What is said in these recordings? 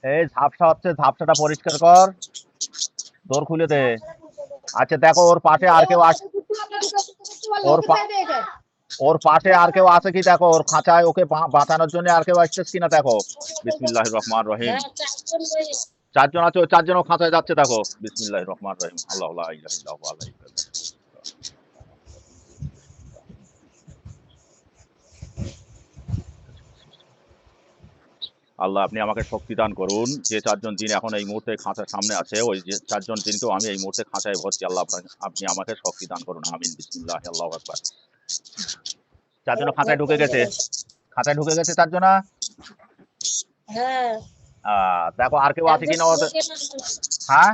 এই ঝাপসা হচ্ছে, ঝাপসাটা পরিষ্কার কর, দোর খুলে দে। আচ্ছা দেখো ওর পাশে আর কেউ আস, ওর ওর পাশে আর কেউ আছে কি দেখো, ওর খাঁচায় ওকে বাঁচানোর জন্য আর কেউ আসতেছে কিনা দেখো। বিসমিল্লাহির রহমানির রহিম। হ্যাঁ, 4 জন রয়েছে। চারজন আছে, ওই চারজনও খাঁচায় যাচ্ছে দেখো। বিসমিল্লাহির রহমানির রহিম। আল্লাহ লা ইলাহা ইল্লাহু আলাইহি ওয়া সাল্লাম। আল্লাহ আপনি আমাকে শক্তি দান করুন। যে চারজন জিন এখন এই মুহূর্তে খাঁচার সামনে আছে, ওই যে চারজন জিনকেও আমি এই মুহূর্তে খাঁচায় ভরছি। আল্লাহ আপনি আমাকে শক্তি দান করুন। আমিন। বিসমিল্লাহ, আল্লাহু আকবার। চারজনও খাঁচায় ঢুকে গেছে, খাঁচায় ঢুকে গেছে চারজনা। হ্যাঁ, দেখো আর কেউ আছে একজন কিনা ঢোকে না, হ্যাঁ,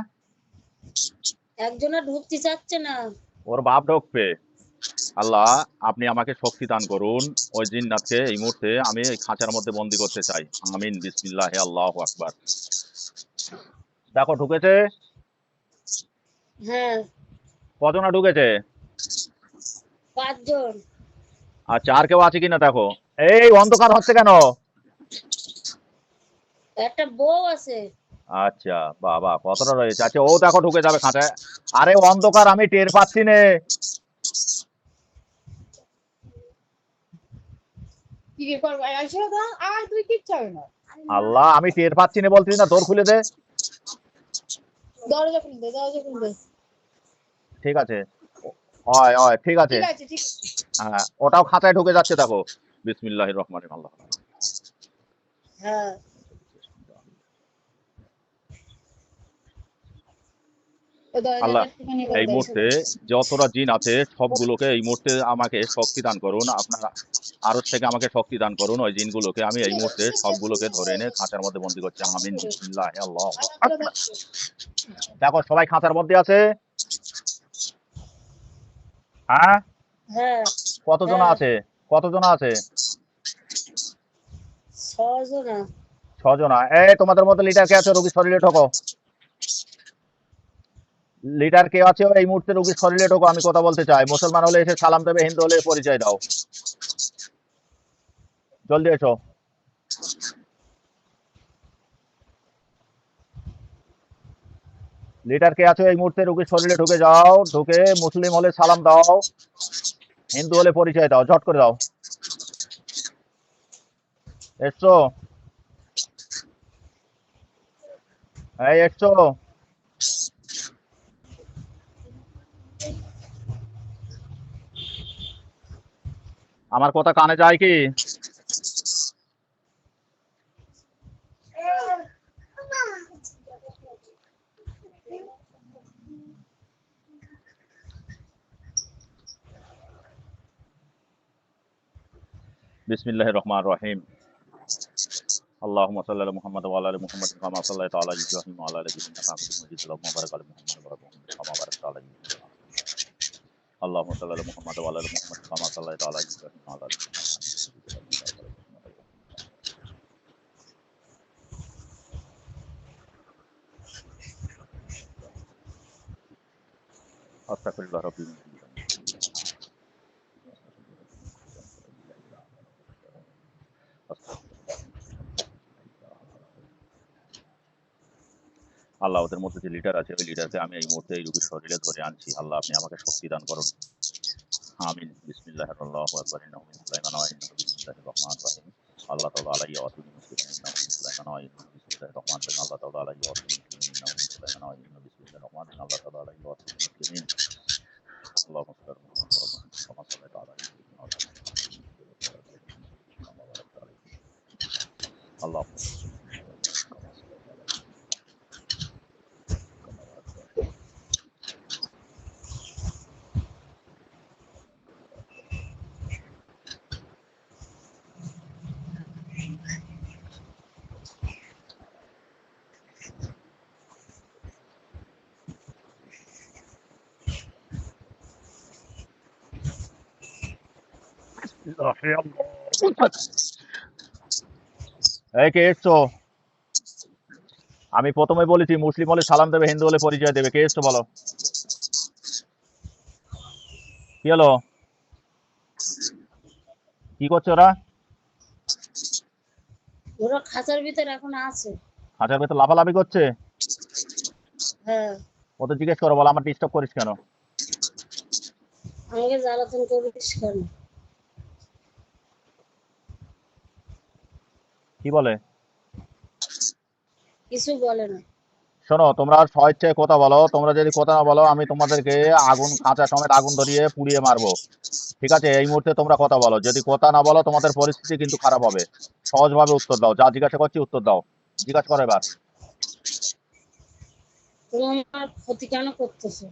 একজনের ঢুকতে চাচ্ছে না। ওর বাপ ঢুকবে। আল্লাহ আপনি আমাকে শক্তি দান করুন। ওই জিন্নাতকে এই মুহূর্তে আমি এই খাঁচার মধ্যে বন্দি করতে চাই। আমিন। বিসমিল্লাহ, আল্লাহু আকবার। দেখো ঢুকেছে। হ্যাঁ, কজনা ঢুকেছে? 5 জন। আচ্ছা আর কেউ আছে কিনা দেখো। এই অন্ধকার হচ্ছে কেন? একটা বউ আছে। আচ্ছা বাবা, কতটা রয়েছে। আচ্ছা ও দেখো ঢুকে যাবে খাঁচায়। আরে অন্ধকার, আমি টের পাচ্ছি নে। আল্লাহ আমি টের পাচ্ছি না বলছিস না, দোর খুলে দে। ঠিক আছে, হয় হয় ঠিক আছে। হ্যাঁ ওটাও খাঁচায় ঢুকে যাচ্ছে দেখো। বিসমিল্লাহির রহমানির রহিম। আল্লাহ হ্যাঁ, আল্লাহ এই মুহূর্তে যতটা জিন আছে সবগুলোকে এই মুহূর্তে আমাকে শক্তি দান করুন। আপনার আরশ থেকে আমাকে শক্তি দান করুন। ওই জিনগুলোকে আমি এই মুহূর্তে সবগুলোকে ধরে এনে খাঁচার মধ্যে বন্দি করছি। আমিন। বিসমিল্লাহ, আল্লাহু আকবার। দেখো সবাই খাঁচার মধ্যে আছে। হ্যাঁ, হ্যাঁ, কতজন হ্যাঁ, আছে? কতজন আছে? 6 জনা। ছজনা। এই তোমাদের মধ্যে লিডার কে আছে? রোগীর শরীরে ঢোকো। লিডার কে আছে এই মুহূর্তে রোগীর শরীরে ঢোকো, আমি কথা বলতে চাই। মুসলমান হলে এসে সালাম দেবে, হিন্দু হলে পরিচয় দাও। জলদি এসো। লিডার কে আছে এই মুহূর্তে রোগীর শরীরে ঢুকে যাও, ঢুকে মুসলিম হলে সালাম দাও, হিন্দু হলে পরিচয় দাও, ঝট করে দাও। এসছো? এই এসছো? আমার কথা কানে যায় কি? বিসমিল্লাহির রহমানির রহিম। আল্লাহুম্মা সাল্লি আলা মুহাম্মাদ ওয়া আলা আলি মুহাম্মাদ কামা সাল্লাইতা আলা ইব্রাহিম ওয়া আলা আলি ইব্রাহিম ইন্নাকা হামিদুম মাজিদ। আল্লাহুম্মা বারিক আলা মুহাম্মাদ ওয়া আলা মুহাম্মাদ কামা বারাকতা আলা ইব্রাহিম। আল্লাহুম্মা সাল্লি আলা মুহাম্মাদ ওয়া আলা আলি মুহাম্মাদ কামা সাল্লাইতা আলা ইব্রাহিম ওয়া আলা আলি ইব্রাহিম। আস্তাগফিরুল্লাহ রাব্বি মিন কুল্লি আল্লাহ ওদের মধ্যে যে লিডার আছে ওই লিডারকে আমি এই মুহূর্তে এই রোগীর শরীরে ধরে আনছি। আল্লাহ আপনি আমাকে শক্তি দান করুন। আমিন। বিসমিল্লাহির আল্লাহু আকবার। ইন্নাহু মিন সুলাইমান ওয়া ইন্নাহু বিসমিল্লাহির রহমানির রহিম। আল্লাহ তাআলা আলাইহি ওয়া সাল্লাম মুসলিমিন ইন্নাহু মিন সুলাইমান ওয়া ইন্নাহু বিসমিল্লাহির রহমানির রহিম। আল্লাহ তাআলা আলাইহি ওয়া সাল্লাম মুসলিমিন ইন্নাহু মিন সুলাইমান ওয়া ইন্নাহু বিসমিল্লাহির রহমানির রহিম। আল্লাহ তাআলা আলাইহি ওয়া সাল্লাম মুসলিমিন। আল্লাহুম্মা সাল্লি আলা মুহাম্মাদ ওয়া আলা আলি মুহাম্মাদ কামা সাল্লাইতা আলা ইব্রাহিম ওয়া আলা আলি ইব্রাহিম কামা বারাকতা আলা ইব্রাহিম। আল্লাহুম্মা বারিক আলা মুহাম্মাদ কামা সাল্লাইতা আলা ইব্রাহিম কামা বারাকতা আলা ইব্রাহিম। এই কে এসছো? আমি প্রথমে বলেছি মুসলিম হলে সালাম দেবে, হিন্দু হলে পরিচয় দেবে। কে এসছো বলো? কি হলো? কি করছে ওরা? ওরা খাঁচার ভিতরে এখন আছে। খাঁচার ভেতর লাফালাফি করছে? হ্যাঁ, ওদের জিজ্ঞেস করো, বলো আমার ডিস্টার্ব করিস কেন? আমাকে জ্বালাতন করিস কেন? কি বলে? কিছু বলে না। শোনো, তোমরা স্বেচ্ছায় কথা বলো। তোমরা যদি কথা না বলো, আমি তোমাদেরকে আগুন, খাঁচা সমেত আগুন ধরিয়ে পুড়িয়ে মারবো। ঠিক আছে, এই মুহূর্তে তোমরা কথা বলো। যদি কথা না বলো, তোমাদের পরিস্থিতি কিন্তু খারাপ হবে। সহজভাবে উত্তর দাও, যা জিজ্ঞাসা করছি উত্তর দাও। জিজ্ঞাসা করো এবার। তুমি আমার ক্ষতি কেন করতেছো?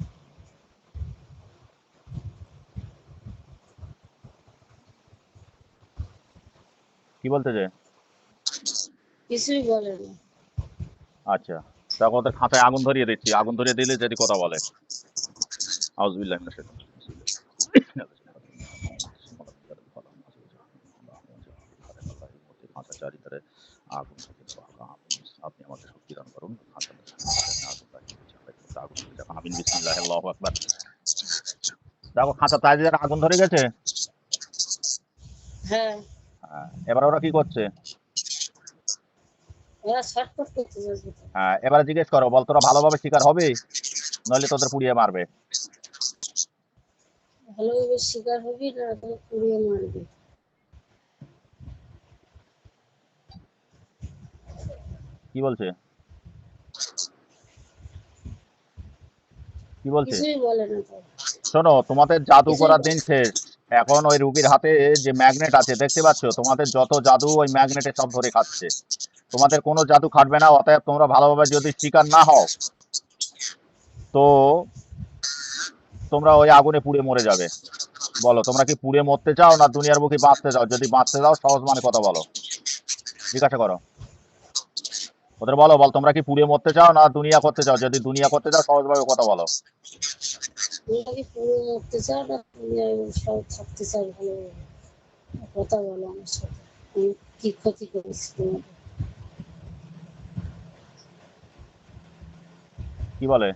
কি বলতে যে? কিছুই বলে না। আচ্ছা, দেখো ওদের খাঁচায় আগুন ধরিয়ে দিচ্ছি। আগুন ধরিয়ে দিলে যদি কথা বলে। আউযুবিল্লাহি মিনাশ শাইতানির রাজিম। খাঁচার চারিধারে আগুন থেকে আপনি আমাকে শক্তি দান করুন। খাঁচার আগুন লাগিয়ে দিচ্ছি। আগুন ধরে যাক। আমিন বিসমিল্লাহি আল্লাহু আকবার। দেখো খাঁচার চারিধারে আগুন ধরে গেছে। হ্যাঁ, হ্যাঁ, এবার ওরা কি করছে? ওরা ছটফট করতেছে। হ্যাঁ, এবারে জিজ্ঞেস করো, বল তোরা ভালোভাবে শিকার হবে, নইলে তোদের পুড়িয়ে মারবে। ভালোভাবে শিকার হবি না তুমি পুড়িয়ে মারবি? কি বলছে? কি বলছে? কিছুই বলে না তো। শোনো, তোমাদের জাদু কিছুই করার বলে দিন শেষ। এখন ওই রুগীর হাতে যে ম্যাগনেট আছে দেখতে পাচ্ছ, তোমাদের যত জাদু ওই ম্যাগনেটে সব ধরে খাচ্ছে। তোমাদের কোনো জাদু খাটবে না। অতএব তোমরা ভালোভাবে যদি শিকার না হও, তো তোমরা ওই আগুনে পুড়ে মরে যাবে। বলো, তোমরা কি পুড়ে মরতে চাও না দুনিয়ার বুকে বাঁচতে চাও? যদি বাঁচতে চাও, সহজ মানে কথা বলো। জিজ্ঞাসা করো ওদের, বলো, বল তোমরা কি পুড়ে মরতে চাও না দুনিয়া করতে চাও? যদি দুনিয়া করতে চাও, সহজভাবে কথা বলো। তুমি কি পুরো মরতে চাও না তুমি সব থাকতে চাও ভালোভাবে? কথা বলো আমার সাথে। আমি কি ক্ষতি করেছি তোমাদের? কি বলে?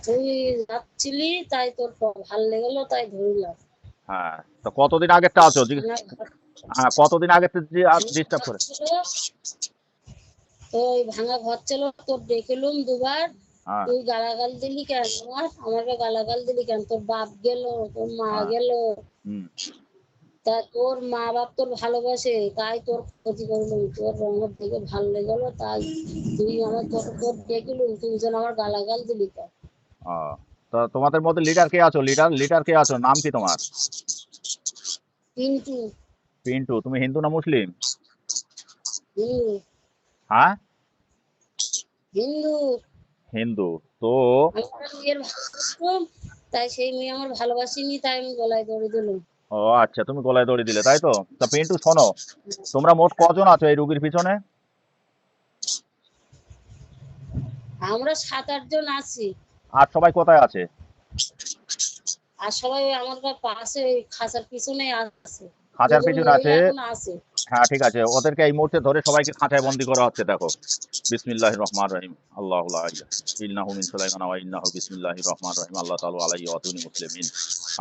তুই যাচ্ছিলি তাই তোর ভাল লেগেলো তাই ধরলাম। হ্যাঁ, তো কতদিন আগেরটা আছো? হ্যাঁ, কতদিন আগের ডিস্টার্ব করে? তো ওই ভাঙা ঘর ছিল তোর দেখেলুম দুবার। হ্যাঁ। তুই গালাগাল দিলি কেন? আমাকে গালাগাল দিলি কেন? তোর বাপ গেল, তোর মা হ্যাঁ। গেল। হুম। তা তোর মা বাপ তোর ভালোবাসে তাই তোর ক্ষতি করলুম। তোর আমার দেখে ভালো লেগেলো তাই তুই আমার তোর দেখলুম, তুই যেন আমার গালাগাল দিলি কেন? তো তোমাদের মধ্যে লিডার কে আছো? লিডার কে আছো? নাম কি তোমার? কিন্তু পিন্টু। তুমি হিন্দু না মুসলিম? হিন্দু। হ্যাঁ, হিন্দু। হিন্দু। তো আমার মেয়ের ভালোবাসতাম, তাই সেই মেয়ে আমার ভালোবাসিনি তাই আমি গলায় দড়ি দিলাম। ও আচ্ছা, তুমি গলায় দড়ি দিলে, তাই তো? তা পিন্টু শোনো, তোমরা মোট কজন আছো এই রুগীর পিছনে? আমরা 7-8 জন আছি। আর সবাই কোথায় আছে? আর সবাই ওই আমার পাশে ওই খাঁচার পিছনে আছে। খাঁচার দুজন পিছনে আছে? মহিলা এখন আছে। হ্যাঁ, ঠিক আছে, ওদেরকে এই মুহূর্তে ধরে সবাইকে খাঁচায় বন্দি করা হচ্ছে। দেখো, বিসমিল্লাহির রহমানির রহিম। আল্লাহু লা ইলাহা ইন্নাহু মিন সুলাইমান ওয়া ইন্নাহু বিসমিল্লাহির রহমানির রহিম। আল্লাহ তাআলা আলাইহি ওয়া তুনি মুসলিমিন।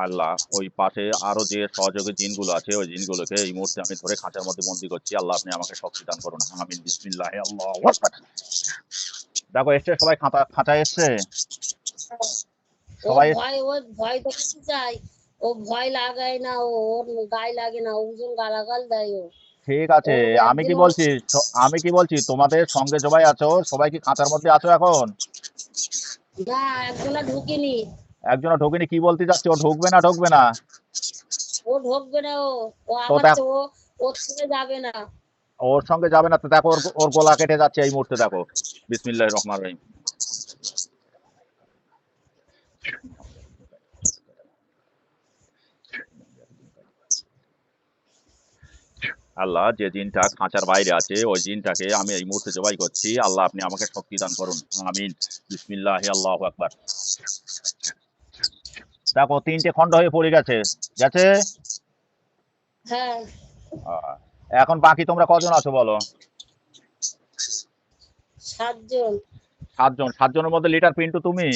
আল্লাহ, ওই পাশে আরো যে সহযোগী জিনগুলো আছে, ওই জিনগুলোকে এই মুহূর্তে আমি ধরে খাঁচার মধ্যে বন্দি করছি। আল্লাহ, আপনি আমাকে শক্তি দান করুন। আমিন বিসমিল্লাহি আল্লাহু আকবার। দেখো, এসছে সবাই, খাঁচায় এসছে ও সবাই। ভয় দেখতে চাই। ও ভয় লাগায় না, ওর গায়ে লাগে না, ওজন গালাগাল দেয় ও। ঠিক ও আছে, আমি কি একদিন বলছি, তোমাদের সঙ্গে সবাই আছো, সবাই কি খাঁচার মধ্যে আছো এখন? না, একজনা ঢুকিনি। একজনও ঢোকেনি? কি বলতে যাচ্ছে, ও ঢুকবে না? ঢুকবে না? ও ঢুকবে না। ও তো আমার ওর ছেড়ে যাবে না। ওর সঙ্গে যাবে না তো? দেখো, ওর গলা কেটে যাচ্ছে এই মুহূর্তে। দেখো, বিসমিল্লাহির রহমানির রহিম। আল্লাহ, যে জিনটা খাঁচার বাইরে আছে ওই জিনটাকে আমি এই মুহূর্তে জবাই করছি। আল্লাহ, আপনি আমাকে শক্তি দান করুন। আমিন বিসমিল্লাহি আল্লাহু আকবার। দেখো, 3টে খণ্ড হয়ে পড়ে গেছে। গেছে? হ্যাঁ, এখন বাকি তোমরা কজন আছো বলো? 7 জন। 7 জন। 7 জনের মধ্যে লিডার পিন্টু তুমি?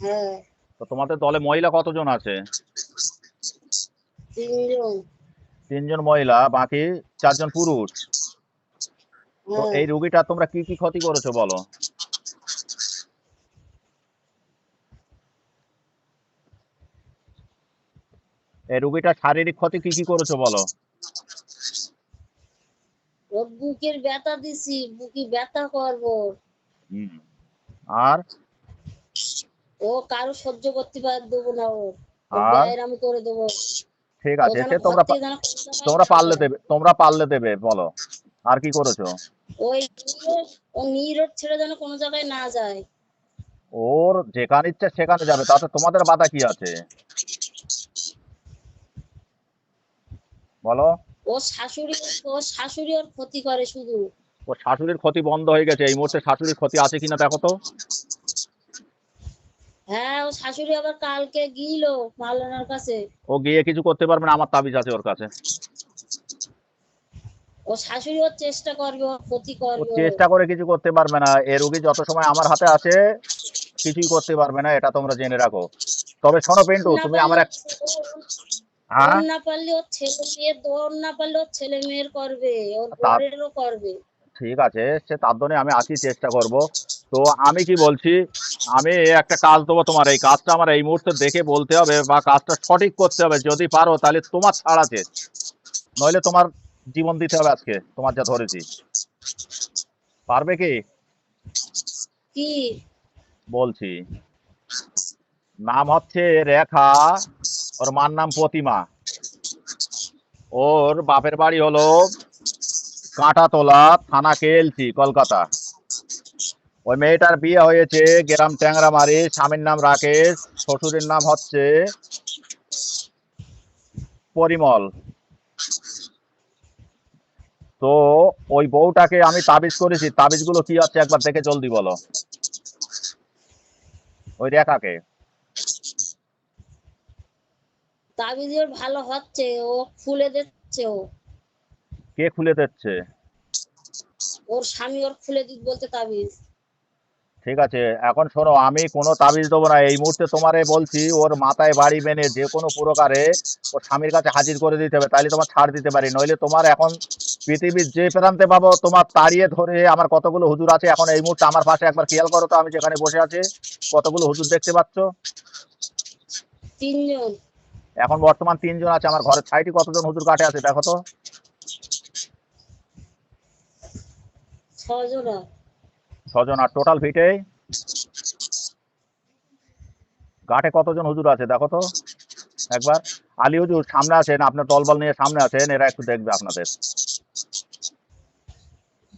হ্যাঁ, তো তোমাদের দলে মহিলা কতজন আছে? 3 জন। 3 জন মহিলা, বাকি 4 জন পুরুষ। তো হ্যাঁ, এই রুগীটা তোমরা কি কি ক্ষতি করেছো বলো? এই রুগীটা শারীরিক ক্ষতি কি কি করেছো বলো? ওর বুকের ব্যথা দিছি, বুকে ব্যথা করবো, হুম। আর ও কারো সহ্য করতে দেবো না, ওর আর ব্যয় আমি করে দেবো। ঠিক ও আছে, যেন সে ঘর তোমরা থেকে যেন কোনো জায়গায় তোমরা না পারলে যায়। দেবে, তোমরা পারলে দেবে বলো। আর কি করেছো? ওই ও নীরব ছেড়ে যেন কোনো জায়গায় না যায়। ওর যেখানে ইচ্ছে সেখানে যাবে, তাতে তোমাদের বাধা কি আছে বলো? ও শাশুড়ি, ও শাশুড়ি ওর ক্ষতি করে শুধু। ওর শাশুড়ির ক্ষতি বন্ধ হয়ে গেছে, এই মুহূর্তে শাশুড়ির ক্ষতি আছে কিনা দেখো তো। হ্যাঁ, ও শাশুড়ি আবার কালকে গিল মাওলানার কাছে। ও গিয়ে কিছু করতে পারবে না, আমার তাবিজ আছে ওর কাছে। ও শাশুড়ি ওর চেষ্টা করবে, ওর ক্ষতি ও করবে। চেষ্টা করে কিছু করতে পারবে না, এ রোগী যত সময় আমার হাতে আছে কিছুই করতে পারবে না, এটা তোমরা জেনে রাখো। তবে শোনো পিন্টু, না তুমি পারলে আমার এক, হ্যাঁ, ওর না পারলে ওর ছেলে মেয়ের, ওর না পারলে ওর ছেলে মেয়ের করবে, ওর তা বরেরও করবে। ঠিক আছে, সে তার জন্য আমি আছি, চেষ্টা করব। তো আমি কি বলছি, আমি একটা কাজ দেবো তোমার, এই কাজটা আমার এই মুহূর্তে দেখে বলতে হবে বা কাজটা সঠিক করতে হবে, যদি পারো তাহলে তোমার ছাড় আছে, নইলে তোমার জীবন দিতে হবে আজকে, তোমার যা ধরেছি। পারবে কি? কি? বলছি, নাম হচ্ছে রেখা, ওর মার নাম প্রতিমা, ওর বাপের বাড়ি হলো কাঁটাতলা, থানা কেএলসি, কলকাতা। ওই মেয়েটার বিয়ে হয়েছে গ্রাম ট্যাংরামারি, স্বামীর নাম রাকেশ, শ্বশুরের নাম হচ্ছে পরিমল। তো ওই বউটাকে আমি তাবিজ করেছি, তাবিজগুলো কি আছে একবার দেখে জলদি বলো। ওই রেখাকে। তাবিজ ওর ভালো হচ্ছে, ও খুলে দিচ্ছে। ও কে খুলে দিচ্ছে? ওর স্বামী ওর খুলে দিত বলতে তাবিজ। ঠিক আছে, এখন শোনো, আমি কোনো তাবিজ দেবো না, এই মুহূর্তে তোমারে বলছি ওর মাথায় বাড়ি মেনে যে কোনো প্রকারে ওর স্বামীর কাছে হাজির করে দিতে হবে, তাইলে তোমার ছাড় দিতে পারি, নইলে তোমার এখন পৃথিবীর যে প্রান্তে পাবো তোমার তাড়িয়ে ধরে। আমার কতগুলো হুজুর আছে এখন এই মুহূর্তে আমার পাশে, একবার খেয়াল করো তো, আমি যেখানে বসে আছি কতগুলো হুজুর দেখতে পাচ্ছ? 3 জন। এখন বর্তমান 3 জন আছে, আমার ঘরের ছাইটি কতজন হুজুর কাটে আছে দেখো তো। 6 জনা। 6 জন। আর টোটাল ভিটে ঘাটে কতজন হুজুর আছে দেখো তো একবার। আলী হুজুর সামনে আছেন, আপনার দলবল নিয়ে সামনে আছেন, এরা একটু দেখবে আপনাদের,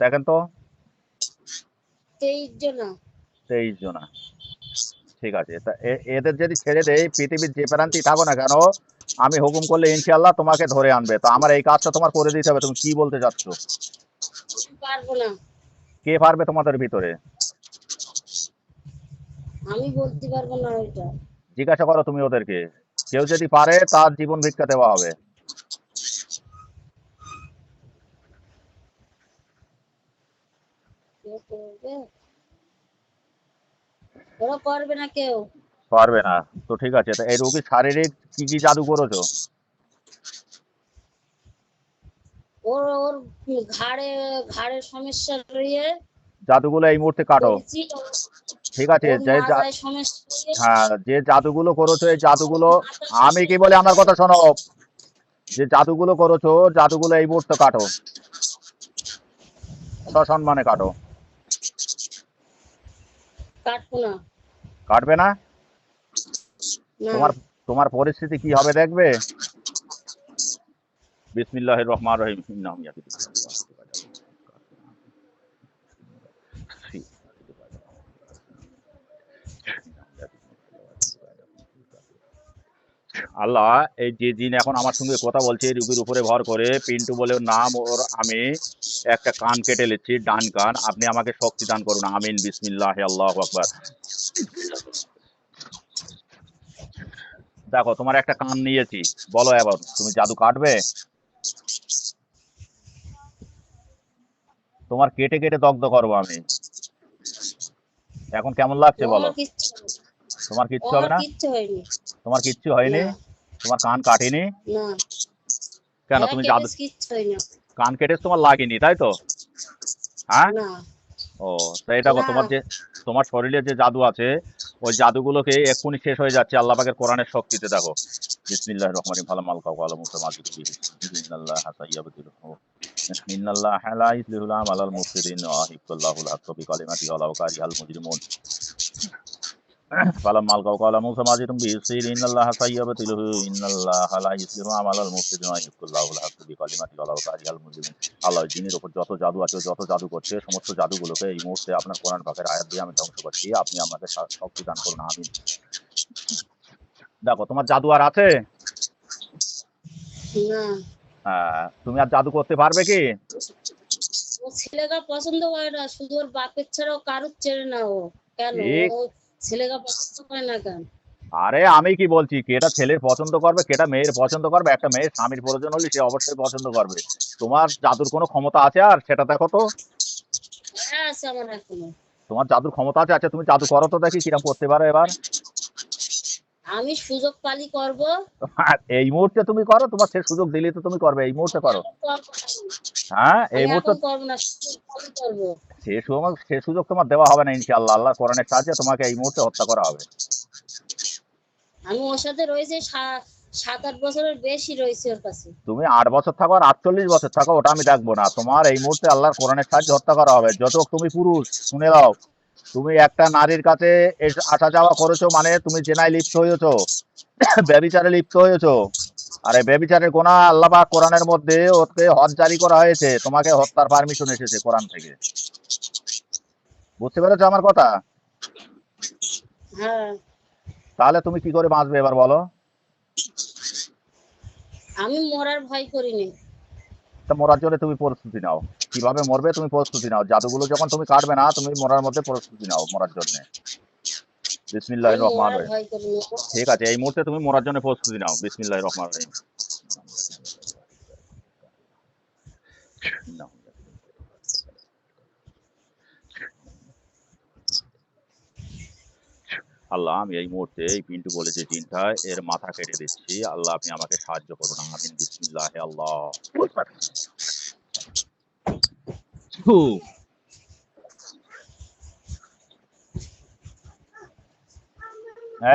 দেখেন তো। 23 জনা। 23 জন। ঠিক আছে, তা এদের যদি ছেড়ে দেই, পৃথিবীর যে প্রান্তি থাকো না কেন, আমি হুকুম করলে ইনশাল্লাহ তোমাকে ধরে আনবে। তো আমার এই কাজটা তোমার করে দিতে হবে, তুমি কি বলতে চাচ্ছ? পারবো না, কে পারবে তোমাদের ভিতরে? আমি বলতে পারবো না ওইটা। জিজ্ঞাসা করো তুমি ওদেরকে, কেউ যদি পারে তার জীবন ভিক্ষা দেওয়া হবে। কেউ করবে? ওরা করবে না কেউ। পারবে না। তো ঠিক আছে, তা এই রোগীর শারীরিক কি কি জাদু করেছো? ওর ওর ঘাড়ে, ঘাড়ের সমস্যা রয়ে জাদুগুলো এই মুহূর্তে কাটো। করেছি। ঠিক আছে, ওর মাথায় সমস্যা রয়ে, হ্যাঁ, যে জাদুগুলো করেছো এই ওর জাদুগুলো, মাথায় আমি কি সমস্যা বলি আমার রয়ে। কথা শোনো, যে জাদুগুলো করেছো জাদুগুলো এই মুহূর্তে কাটো, সসম্মানে কাটো। কাটবো না। কাটবে না? না। তোমার তোমার পরিস্থিতি কি হবে দেখবে। বিসমিল্লাহির রহমানির রহিম। ইন্নাহুম আল্লাহ, এই যে জিন এখন আমার সঙ্গে কথা বলছে এই রুগীর উপরে ভর করে, পিন্টু বলে ওর নাম, ওর আমি একটা কান কেটে নিচ্ছি, ডান কান, আপনি আমাকে শক্তি দান করুন, আমিন, বিসমিল্লাহ, আল্লাহু আকবার। দেখো তোমার একটা কান নিয়েছি, বলো এবার তুমি জাদু কাটবে? তোমার কেটে কেটে দগ্ধ করবো আমি। এখন কেমন লাগছে ও বলো? আমার কিচ্ছু হয়নি। তোমার ও কিচ্ছু হবে আমার না? কিচ্ছু হয়নি। তোমার কিচ্ছু হয়নি? না। তোমার কান কাটেনি? না। কেন হ্যাঁ, তুমি জাদু, কেটেছে, কিচ্ছু হয়নি। কান কেটে তোমার লাগেনি তাই তো? হ্যাঁ? না ও, তো এটা না তোমার যে তোমার শরীরে যে জাদু আছে ওই জাদুগুলোকে এক্ষুনি শেষ হয়ে যাচ্ছে আল্লাহ পাকের কোরআনের শক্তিতে। দেখো, বিসমিল্লাহির রহমানির রহিম, ফালাম্মা আলকাউ ক্বালা মূসা মা জিতু বিহি ইন্নাল্লাহা সাইয়্যিবুহু ইন্নাল্লাহা লা ইউসলিহুল আমালাল মুফসিদিন ওয়া ইয়াহিক্কুল্লাহুল হাক্কা বিকালিমাতিহি ওয়ালাউ কারিহাল মুজরিমুন। ফালাম্মা আলকাউ ক্বালা মূসা মা জিতুম বিহি ইন্নাল্লাহা সাইয়্যিবুহু ইন্নাল্লাহা লা ইউসলিহু আমালাল মুফসিদিন ওয়া ইয়াহিক্কুল্লাহুল হাক্কা বিকালিমাতিহি ওয়ালাউ কারিহাল মুজরিমুন। আল্লাহ জিনের উপর যত জাদু আছে, যত জাদু করছে, সমস্ত জাদুগুলোকে এই মুহূর্তে আপনার কোরআন পাকের আয়াত দিয়ে আমি ধ্বংস করছি। আপনি আমাকে শক্তি দান করুন, আমিন। দেখো, তোমার জাদু আর আছে? না তুমি আর জাদু করতে পারবে কি? ও ছেলেটা পছন্দ করে না, শুধু ওর বাপের ছাড়াও কারুর চেনে না ও। কেন ঠিক। ও ছেলেটা পছন্দ করে না কেন? আরে আমি কি বলছি, কেটা ছেলের পছন্দ করবে, কেটা মেয়ের পছন্দ করবে? একটা মেয়ের স্বামীর প্রয়োজন হলে সে অবশ্যই পছন্দ করবে। তোমার জাদুর কোনো ক্ষমতা আছে আর? সেটা দেখো তো। হ্যাঁ আছে আমার এখনো। তোমার জাদুর ক্ষমতা আছে? আচ্ছা তুমি জাদু করো তো দেখি কিরকম করতে পারো এবার। আমি সুযোগ পালি করব। আর এই মুহূর্তে তুমি করো, তোমার সে সুযোগ দিলে তো তুমি করবে, এই মুহূর্তে করো। এখন করব না। হ্যাঁ, এই আমি মুহূর্তে। এখন করব না, সুযোগ পালি করব। সে সুযোগ তোমার দেওয়া হবে না ইনশাআল্লাহ। আল্লাহ কোরআনের সাহায্যে তোমাকে এই মুহূর্তে হত্যা করা হবে। আমি ওর সাথে রয়েছে 7-8 বছরের বেশি রয়েছে ওর কাছে। তুমি 8 বছর থাকো আর 48 বছর থাকো, ওটা আমি দেখবো না। তোমার এই মুহূর্তে আল্লাহর কোরআনের সাহায্যে হত্যা করা হবে। যত তুমি পুরুষ, শুনে দাও, তুমি একটা নারীর কাছে আসা যাওয়া করেছো মানে তুমি জেনায় লিপ্ত হয়েছো, ব্যভিচারে লিপ্ত হয়েছো। আর এই ব্যভিচারের গোনা আল্লাহ পাক কোরআনের মধ্যে ওকে হদ জারি করা হয়েছে, তোমাকে হত্যার পারমিশন এসেছে কোরআন থেকে। বুঝতে পেরেছো আমার কথা? হ্যাঁ তাহলে তুমি কি করে বাঁচবে এবার বলো? আমি মরার ভয় করিনি। তা মরার জন্য তুমি প্রস্তুতি নাও। কিভাবে মরবে তুমি প্রস্তুতি নাও। জাদুগুলো যখন তুমি কাটবে না, তুমি মরার মধ্যে প্রস্তুতি নাও মরার জন্য। আমি বিসমিল্লাহির রহমানির মরার রহিম। ভয় করিনি। ঠিক আছে, এই মুহূর্তে তুমি মরার জন্য প্রস্তুতি নাও। বিসমিল্লাহির রহমানির রহিম। আল্লাহ, আমি এই মুহূর্তে এই পিন্টু বলে যে জিনটা, এর মাথা কেটে দিচ্ছি। আল্লাহ আপনি আমাকে সাহায্য করুন, আমিন। বিসমিল্লাহ আল্লাহ।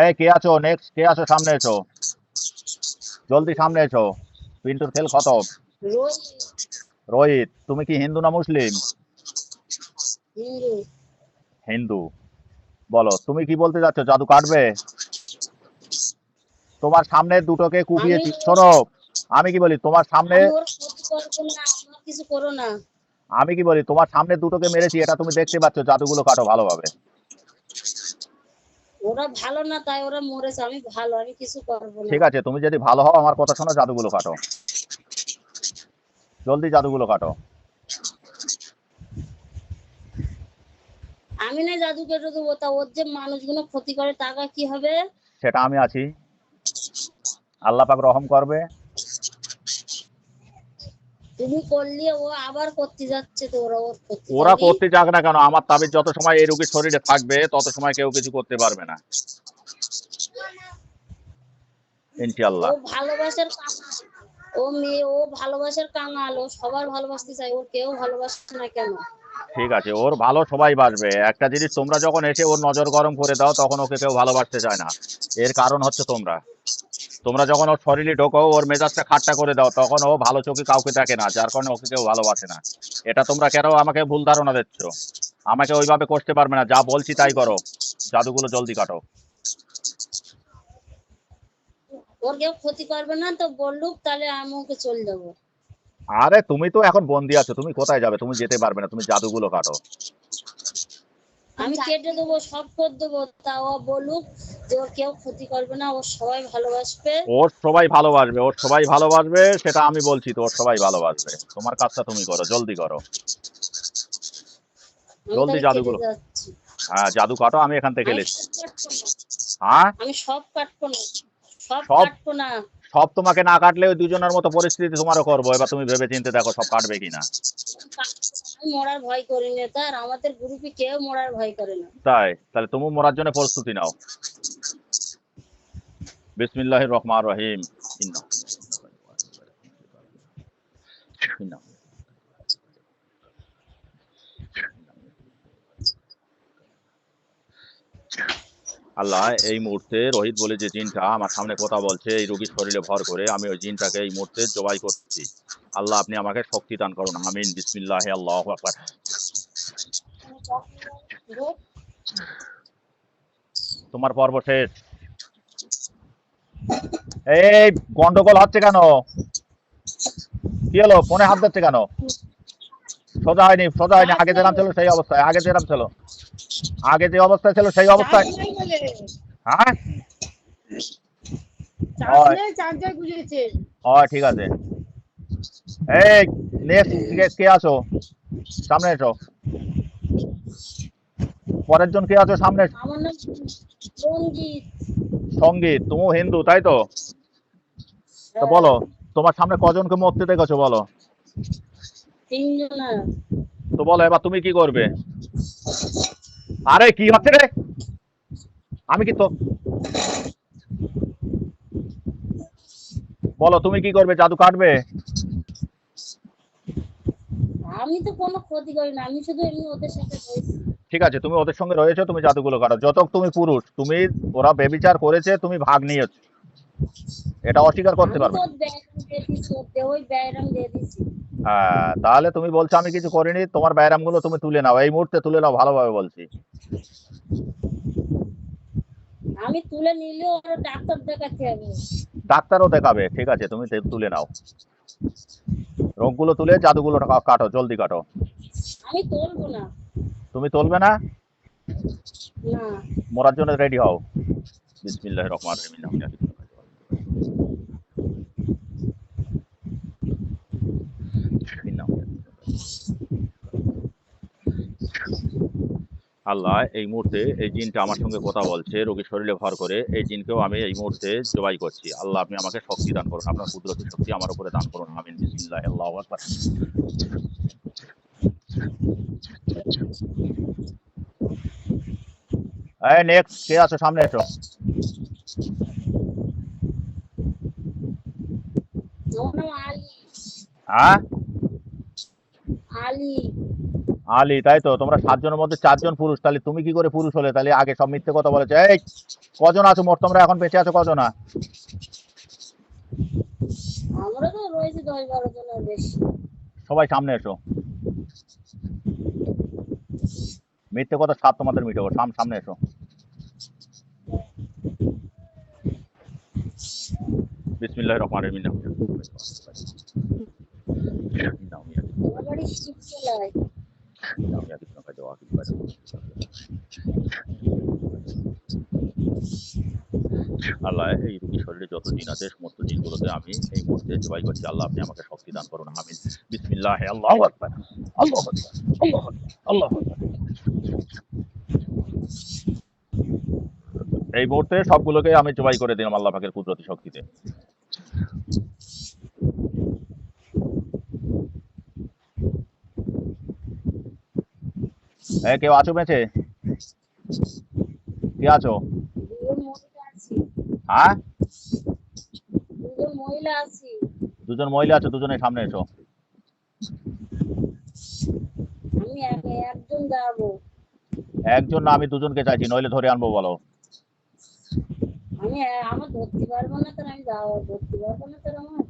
এই কে আছো? নেক্সট কে আছো? সামনে এসো, জলদি সামনে এসো। পিন্টুর খেল খতম। রোজ রোহিত, তুমি কি হিন্দু না মুসলিম? হিন্দু। হিন্দু। বলো, তুমি কি বলতে চাচ্ছ? জাদু কাটবে? তোমার সামনে দুটোকে কুপিয়েছি, শোনো আমি কি বলি, তোমার সামনে আমি ওর ক্ষতি করবো না, আমার কিছু করো না। আমি কি বলি, তোমার সামনে দুটোকে মেরেছি, এটা তুমি দেখতে পাচ্ছ। জাদুগুলো কাটো ভালোভাবে। ওরা ভালো না তাই ওরা মরেছে, আমি ভালো, আমি কিছু করবো না। ঠিক আছে, তুমি যদি ভালো হও আমার কথা শোনো, জাদুগুলো কাটো, জলদি জাদুগুলো কাটো। আমি না জাদু কেটে দেবো, তা ওর যে মানুষগুলো ক্ষতি করে টাকা কি হবে? সেটা আমি আছি, আল্লাহ পাক রহম করবে। তুমি করলে ও আবার করতে যাচ্ছে, তো ওরা ওর ক্ষতি ওরা করবি। করতে যাক না কেন, আমার তাবিজ যত সময় এই রোগীর শরীরে থাকবে তত সময় কেউ কিছু করতে পারবে না ও ইনশাআল্লাহ। ভালোবাসার কাঙাল, ও মেয়ে, ও ভালোবাসার কাঙাল, ও সবার ভালোবাসতে চাই, ওর কেউ ভালোবাসে না কেন? ঠিক আছে, ওর ভালো সবাই বাসবে। একটা জিনিস, তোমরা যখন এসে ওর নজর গরম করে দাও তখন ওকে কেউ ভালোবাসতে চায় না। এর কারণ হচ্ছে তোমরা। তোমরা যখন ওর শরীরে ঢোকো, ওর মেজাজটা খাট্টা করে দাও, তখন ও ভালো চোখে কাউকে দেখে না, যার কারণে ওকে কেউ ভালোবাসে না। এটা তোমরা কেন আমাকে ভুল ধারণা দিচ্ছ? আমাকে ওইভাবে করতে পারবে না। যা বলছি তাই করো, জাদুগুলো জলদি কাটো। ওর কেউ ক্ষতি করবে না তো বললুক, তাহলে আমি ওকে চলে যাবো। আরে তুমি তো এখন বন্দি আছো, তুমি কোথায় যাবে? তুমি যেতে পারবে না, তুমি জাদুগুলো কাটো। আমি কেটে দেবো, সব করে দেবো, তা ও বলুক যে ওর কেউ ক্ষতি করবে না, ওর সবাই ভালোবাসবে। ওর সবাই ভালোবাসবে, ওর সবাই ভালোবাসবে, সেটা আমি বলছি তো, ওর সবাই ভালোবাসবে। তোমার কাজটা তুমি করো, জলদি করো, আমি জলদি তাহলে কেটে জাদুগুলো। যাচ্ছি। হ্যাঁ, জাদু কাটো, আমি এখান থেকে আমি গেলেছি। সব কাটবো না, হ্যাঁ, আমি সব কাটবো না, সব সব কাটবো না। সব তোমাকে না কাটলে ওই দুজনের মতো পরিস্থিতি তোমারও করবো। এবার তুমি ভেবে চিন্তে দেখো সব কাটবে কিনা। আমি মরার ভয় করি না, তার আমাদের গ্রুপে কেউ মরার ভয় করে না। তাই? তাহলে তুমি মরার জন্য প্রস্তুতি নাও। বিসমিল্লাহির রহমানির রহিম। ইন্না ইন্না আল্লাহ এই মুহূর্তে রোহিত বলে যে জিনটা আমার সামনে কথা বলছে এই রোগীর শরীরে ভর করে আমি ওই জিনটাকে এই মুহূর্তে জবাই করছি। আল্লাহ আপনি আমাকে শক্তি দান করুন। আমিন। বিসমিল্লাহি আল্লাহু আকবার। তোমার পর্ব শেষ। এই গন্ডগোল হচ্ছে কেন? কি হলো? ফোনে হাত দিচ্ছে কেন? সোজা হয়নি, সোজা হয়নি। আগে যেরাম ছিল সেই অবস্থায়, আগে যেরাম ছিল, আগে যে অবস্থায় ছিল সেই অবস্থায়। হ্যাঁ ঠিক আছে। এই নেক্সট কে আছো? সামনে এসো। পরের জন কে আছো সামনে? আমার নাম সঙ্গীত। সঙ্গীত, তুমিও হিন্দু তাই তো? তো বলো তোমার সামনে কজনকে মরতে দেখেছো বলো? 3 জনা। তো বলো এবার তুমি কি করবে? আরে কি হচ্ছে রে? আমি কি তো বলো তুমি কি করবে? জাদু কাটবে? আমি তো কোনো ক্ষতি করি না, আমি শুধু এমনি ওদের সাথে রয়েছি। ঠিক আছে, তুমি ওদের সঙ্গে রয়েছো, তুমি জাদুগুলো কাটো। যত তুমি পুরুষ, তুমি ওরা বেবিচার করেছে, তুমি ভাগ নিয়েছো, এটা অস্বীকার করতে আমি পারবে তো না। ওর ব্যায়াম দিয়ে দিচ্ছি, ওই ব্যায়াম দিয়ে দিচ্ছি। হ্যাঁ তাহলে তুমি বলছো আমি কিছু করিনি, তোমার ব্যায়াম গুলো তুমি তুলে নাও, এই মুহূর্তে তুলে নাও, ভালোভাবে বলছি। আমি তুলে নিলেও ওরা ডাক্তার দেখাতে হবে। ডাক্তারও দেখাবে, ঠিক আছে তুমি তুলে নাও, রোগগুলো তুলে জাদুগুলো কাটো, জলদি কাটো। আমি তুলবো না। তুমি তুলবে না? না। মরার জন্য রেডি হও। বিসমিল্লাহির রহমানির রহিম। আল্লাহ এই মুহূর্তে এই জিনটা আমার সঙ্গে কথা বলছে, রোগীর শরীরে ভর করে, এই জিনকেও আমি এই মুহূর্তে জবাই করছি। আল্লাহ আপনি আমাকে শক্তি দান করুন, আপনার কুদরতি শক্তি আমার উপরে দান করুন। আমিন। বিসমিল্লাহি আল্লাহু আকবার। এই নেক্সট কে আছো সামনে এসো। আমার নাম আলী। হ্যাঁ আলী। আলী তাই তো? তোমরা 7 জনের মধ্যে 4 জন পুরুষ, তাহলে তুমি কি করে পুরুষ হলে? তাহলে আগে সব মিথ্যে কথা বলেছে। এই কজন আছো মোট তোমরা এখন বেঁচে আছো কজনা? আমরা তো রয়েছি 10-12 জনের বেশি। সবাই সামনে এসো। মিথ্যে কথা সাপ তোমাদের মিটাবো, সামনে এসো। বিসমিল্লাহির রহমানির রহিম। আমার বাড়ি শিবতলায়। আল্লাহ এই রোগী শরীরে যত জিন আছে সমস্ত জিনগুলোকে আমি এই মুহূর্তে জবাই করছি। আল্লাহ আপনি আমাকে শক্তি দান করুন। আমিন। বিসমিল্লাহি আল্লাহু আকবার। আল্লাহু আকবার। আল্লাহু আকবার। আল্লাহু আকবার। এই মুহূর্তে সবগুলোকে আমি জবাই করে দিলাম আল্লাহ পাকের কুদরতি শক্তিতে। হ্যাঁ কেউ আছো বেঁচে? কে আছো? 2 জন মহিলা আছি। হ্যাঁ 2 জন মহিলা আছি। 2 জন মহিলা আছো, দুজনের সামনে এসো। আমি একজন যাবো। একজন না, আমি 2 জনকে চাইছি, নইলে ধরে আনবো বলো। আমি আমার ধরতে পারবো না, তার আমি যাবো, ধরতে পারবো না তার আমার।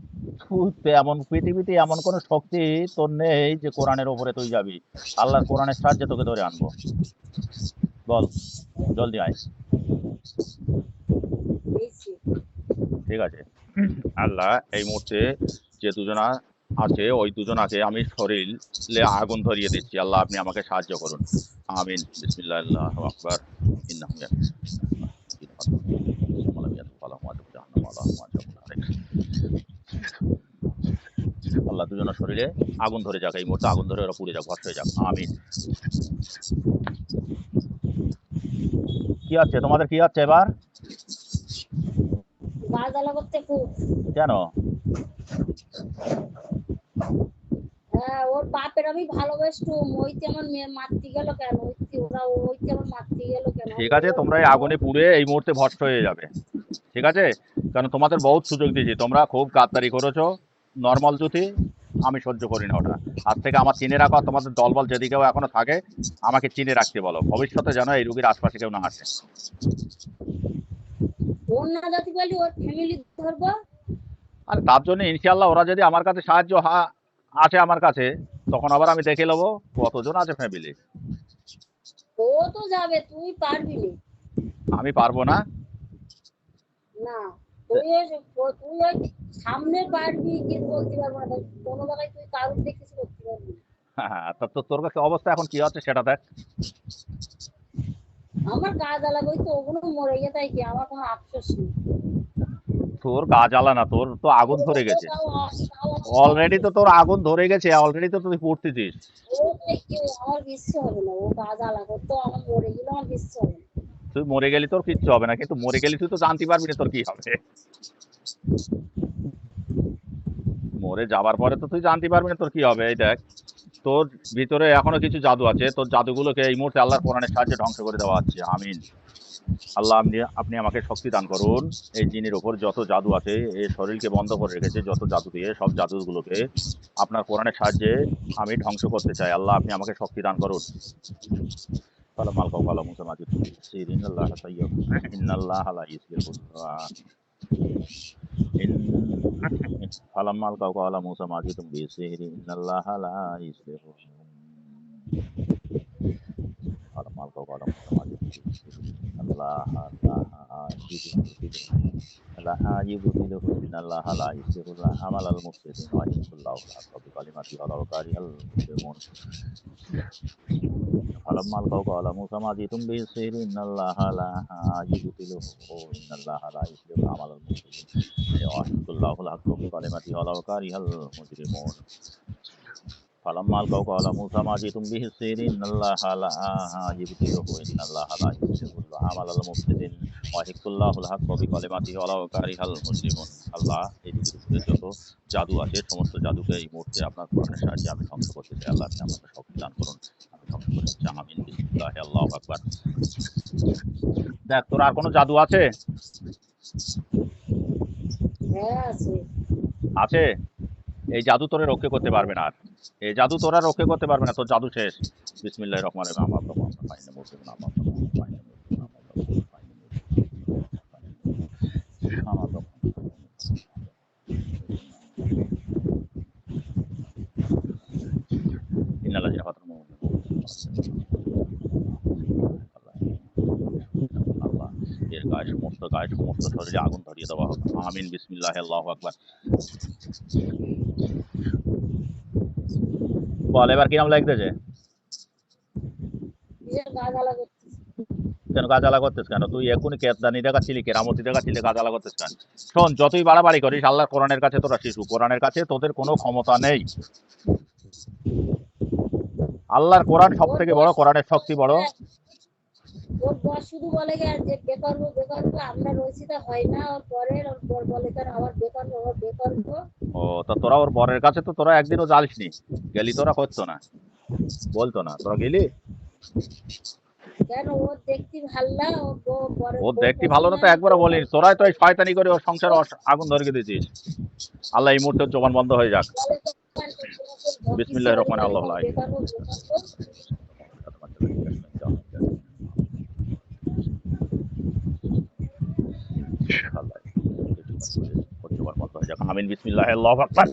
এমন পৃথিবীতে এমন কোন শক্তি তোর নেই যে কোরআনের ওপরে তুই যাবি। আল্লাহর কোরআনের সাহায্যে তোকে ধরে আনবো। বল জলদি আয়। দিচ্ছি। ঠিক আছে। আল্লাহ এই মুহূর্তে যে 2 জনা আছে ওই 2 জনাকে আমি শরীরে আগুন ধরিয়ে দিচ্ছি। আল্লাহ আপনি আমাকে সাহায্য করুন। আমিন। বিসমিল্লাহির আল্লাহু আকবার। ইন্নাহু আল্লাহ 2 জনের শরীরে আগুন ধরে যাক, এই মুহূর্তে আগুন ধরে ওরা পুড়ে যাক, ভস্ম হয়ে যাক। আমিন। কি আছে তোমাদের, কি আছে এবার? গা জ্বালা করতে খুব। কেন? হ্যাঁ, ওর বাপের আমি ভালোবাসতুম, ওইতে আমার মেয়ে মারতে গেল কেন? ওইতে আমার মারতে গেল কেন? ঠিক আছে, তোমরা এই আগুনে পুড়ে এই মুহূর্তে ভস্ম হয়ে যাবে। ঠিক আছে, কারণ তোমাদের বহুত সুযোগ দিয়েছি, তোমরা খুব গাদ্দারি করেছো। নর্মাল জ্যোতি আমি সহ্য করি না ওটা। আজ থেকে আমার চিনে রাখো, আর তোমাদের দলবল যদি কেউ এখনো থাকে আমাকে চিনে রাখতে বলো, ভবিষ্যতে যেন এই রোগীর আশপাশে কেউ না আসে। ওর না জাতি পারলি ওর ফ্যামিলি ধরবো। আর তার জন্য ইনশাআল্লাহ ওরা যদি আমার কাছে সাহায্য আসে আমার কাছে, তখন আবার আমি দেখে নেবো কতজন আছে ফ্যামিলি। ও তো যাবে, তুই পারবি না। আমি পারবো না? না, তুই তুই ওই সামনে পারবি কিন্তু বলতে পারবো না, কোনো জায়গায় তুই কারোর দিয়ে কিছু করতে পারবি না। হ্যাঁ, তা তোর কাছে অবস্থা এখন কি হচ্ছে সেটা দেখ। আমার গা জ্বালা বই তো ওগুলো মরে গেছে, তাই কি আমার কোনো আফসোস নেই। তোর গা জ্বালা না, তোর তো আগুন ধরে গেছে অলরেডি, তো তোর আগুন ধরে গেছে অলরেডি, তো তুই পড়তেছিস। আমার কিচ্ছু হবে না, ও গা জ্বালা করতো, আমার মরে গেলে আমার কিচ্ছু হবে না। তুই মরে গেলি তোর কিচ্ছু হবে না, কিন্তু মরে গেলি তুই তো জানতে পারবি না তোর কি হবে। মরে যাবার পরে তো তুই জানতে পারবি না তোর কি হবে। এই দেখ, তোর ভিতরে এখনো কিছু জাদু আছে, তোর জাদুগুলোকে এই মুহূর্তে আল্লাহর কোরআনের সাহায্যে ধ্বংস করে দেওয়া হচ্ছে। আমিন। আল্লাহ আপনি আমাকে শক্তি দান করুন। এই জিনের ওপর যত জাদু আছে, এই শরীরকে বন্ধ করে রেখেছে যত জাদু দিয়ে, সব জাদুগুলোকে আপনার কোরআনের সাহায্যে আমি ধ্বংস করতে চাই। আল্লাহ আপনি আমাকে শক্তি দান করুন। فلما ألقوا قال موسى ما جئتم به سحر إن الله طيب إن الله لا يصلح فلما ألقوا قال موسى ما جئتم به سحر إن الله لا يصلح فلما ألقوا قال موسى ما جئتم به سحر إن الله لا يبطله إن الله لا يصلح عمل المفسدين ويحق الله الحق بكلماته ولو كره المجرمون فلما ألقوا قال موسى ما جئتم به السحر إن الله لا يبطله إن الله لا يصلح عمل المفسدين ويحق الله الحق بكلماته ولو كره المجرمون فلما ألقوا قال موسى ما جئتم به السحر إن الله لا يبطله إن الله لا يصلح عمل المفسدين ويحق الله الحق بكلماته ولو كره المجرمون। আল্লাহ এই যুগের যত জাদু আছে সমস্ত জাদুকে এই মুহূর্তে আপনার কোরআনের সাহায্যে আমি ধ্বংস করতে চাই। আল্লাহ আপনি আমাকে শক্তি দান করুন, আমি ধ্বংস করতে চাই। আমিন বিসমিল্লাহ আল্লাহু আকবার। দেখ, তোর আর কোনো জাদু আছে? হ্যাঁ আছে। আছে? এই জাদু তোরে রক্ষা করতে পারবে না, আর এই জাদু তোরা রক্ষা করতে পারবে না, তোর জাদু শেষ। বিসমিল্লাহির রহমানির রহিম। আমার প্রভু আমার পাইনে মুসলিম আমার প্রভু আমার পাইনে মুসলিম আমার প্রভু আমার পাইনে মুসলিম আমার প্রভু ইন্নাল্লাযিনা ফাতানু আল্লাহ এর গায়ে সমস্ত শরীরে আগুন ধরিয়ে দেওয়া হোক। আমিন বিসমিল্লাহ আল্লাহু আকবার। বল এবার কিরম লাগতেছে? গা জ্বালা করতেছে। কেন গা জ্বালা করতেছ কেন? তুই এখনই কেতদানি দেখাচ্ছিলি, কেরামতি দেখাচ্ছিলি, গা জ্বালা করতেছ কেন? শোন, যতই বাড়াবাড়ি করিস, আল্লাহর কোরআনের কাছে তোরা শিশু, কোরআনের কাছে তোদের কোনো ক্ষমতা নেই। আল্লাহর কোরআন সব থেকে বড়, কোরআনের শক্তি বড়। ওর বর শুধু বলে যে বেকার আমরা রয়েছি, তা হয় না। ওর পরের ওর বর বলে কেন আমার বেকার ও তা তোরা ওর বরের কাছে তো তোরা একদিনও যাসনি, গেলি তোরা করতো না, বলতো না, তোরা গেলি কেন? ওর দেখতে ভালো না, ওর দেখতে ভালো না তো একবারও বলিনি। তোরাই তো এই শয়তানি করে ওর সংসারে আগুন ধরিয়ে দিয়েছিস। আল্লাহ এই মুহূর্তে জবান বন্ধ হয়ে যাক। বিসমিল্লাহির রহমানির আল্লাহ লাই জবান বন্ধ হয়ে যাক। আমিন বিসমিল্লাহ আল্লাহু আকবার।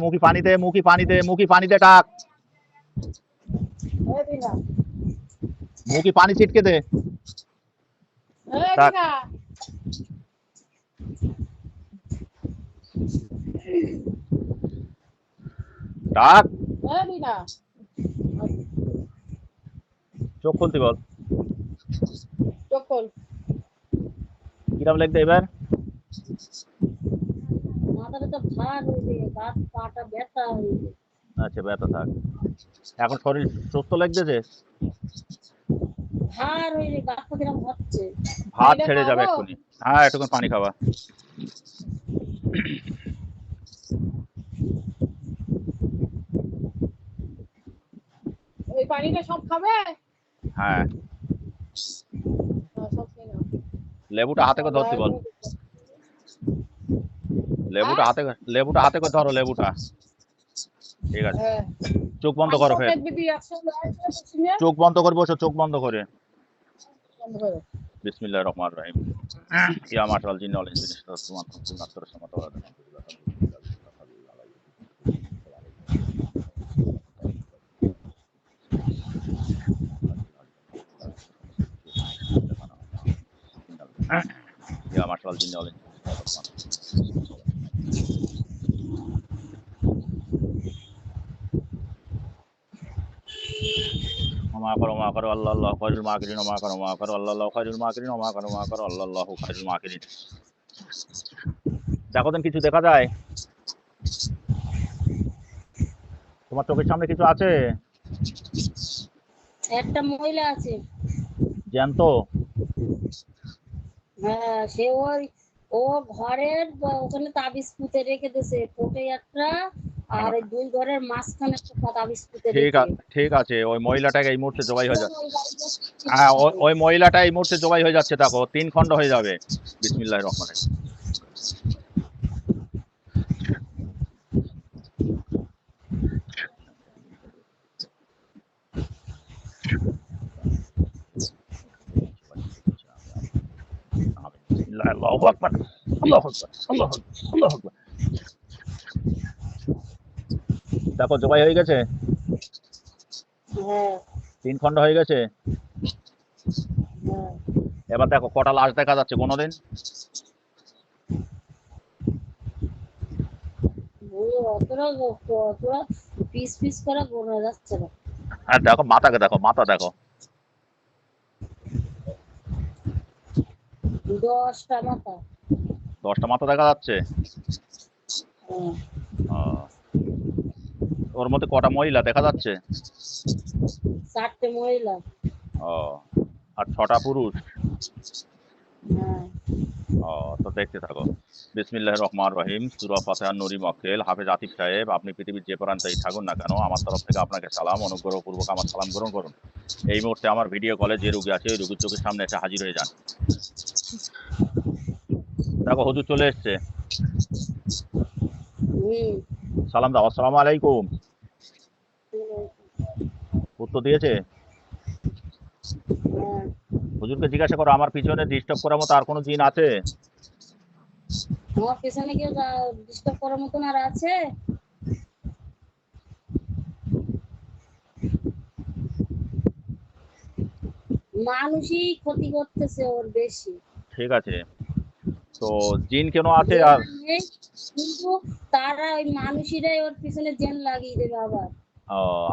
মুখি পানি দে, মুখি পানি দে, মুখি পানি দে, টাক মুখি পানি ছিটকে দে। টাক চোখ খুলতে বল। কিরম লাগবে এবার? আচ্ছা, ব্যথা থাক। এখন শরীর সুস্থ লাগতেছে? ভাত ছেড়ে যাবে এক্ষুনি। হ্যাঁ, একটুখানি পানি খাওয়া। ওই পানিটা সব খাবে? হ্যাঁ, সব খেয়ে নাও। লেবুটা হাতে করে ধরতে বল। হ্যাঁ? লেবুটা হাতে করে ধরো, লেবুটা। ঠিক আছে, হ্যাঁ। চোখ বন্ধ করো পাঁচটাও ফের। দেখবি তুই একসঙ্গে শুনে চোখ বন্ধ করে বসো, চোখ বন্ধ করে। বন্ধ করো। বিসমিল্লাহির রহমানির রহিম। ইয়া মাশাআল জিন্না ওয়াল ইনসি নিশতাতুমান সামাত ওয়া ইয়া মাশাআল জিন্না ওয়াল ইনসি মা করো আল্লাহ খায়রুল মাকিরিন মা করো আল্লাহ খায়রুল মাকিরিন মা করো আল্লাহ খায়রুল মাকিরিন। দেখো দেন কিছু দেখা যায়? তোমার চোখের সামনে কিছু আছে? একটা মহিলা আছে। জ্যান্ত? হ্যাঁ, সে ও ঘরের ওখানে তাবিজ পুঁতে রেখে দিয়েছে, কোটে একটা আর ওই দুই ঘরের মাঝখানে একটা তাবিজ পুঁতে রেখে। ঠিক আছে, ওই মহিলাটাকে এই মুহূর্তে জবাই হয়ে যাচ্ছে। ওই বাড়িতে হ্যাঁ, ওই মহিলাটা এই মুহূর্তে জবাই হয়ে যাচ্ছে, দেখো 3 খণ্ড হয়ে যাবে। বিসমিল্লাহির রহমানির রহিম। বিসমিল্লাহ, আল্লাহু আকবার, আল্লাহু আকবার, আল্লাহু আকবার, আল্লাহু আকবার। দেখো জবাই হয়ে গেছে, হ্যাঁ 3 খণ্ড হয়ে গেছে। হ্যাঁ। এবার দেখো কটা লাশ দেখা যাচ্ছে কোনোদিন? অতটা পিস পিস করে গোনা যাচ্ছে না। আর দেখো মাথাকে দেখো, মাথা দেখো। 10টা মাথা। 10টা মাথা দেখা যাচ্ছে। হ্যাঁ। ওর মধ্যে কটা মহিলা দেখা যাচ্ছে? 4টে মহিলা। আর 6টা পুরুষ। হ্যাঁ। তো দেখতে থাকো। বিসমিল্লাহির রহমানির রহিম। সূরা ফাতিহা নুরি মক্কেল। হাফেজ আতিফ সাহেব, আপনি পৃথিবীর যে প্রান্তেই থাকুন না কেন, আমার তরফ থেকে আপনাকে সালাম। অনুগ্রহপূর্বক আমার সালাম গ্রহণ করুন। এই মুহূর্তে আমার ভিডিও কলে যে রোগী আছে, ওই রোগীর চোখের সামনে এসে হাজির হয়ে যান। দেখো হুজুর চলে এসছে। সালাম দাও, আসসালামু আলাইকুম। উত্তর দিয়েছে। হুজুরকে জিজ্ঞাসা করো, আমার পিছনে ডিস্টার্ব করার মতো আর কোনো জিন আছে? আমার পেছনে কেউ ডিস্টার্ব করার মতন আর আছে? মানুষই ক্ষতি করতেছে ওর বেশি। ঠিক আছে, তো জিন কেন আছে? আর কিন্তু তারা ওই মানুষেরাই ওর পিছনে জেন লাগিয়ে দেবে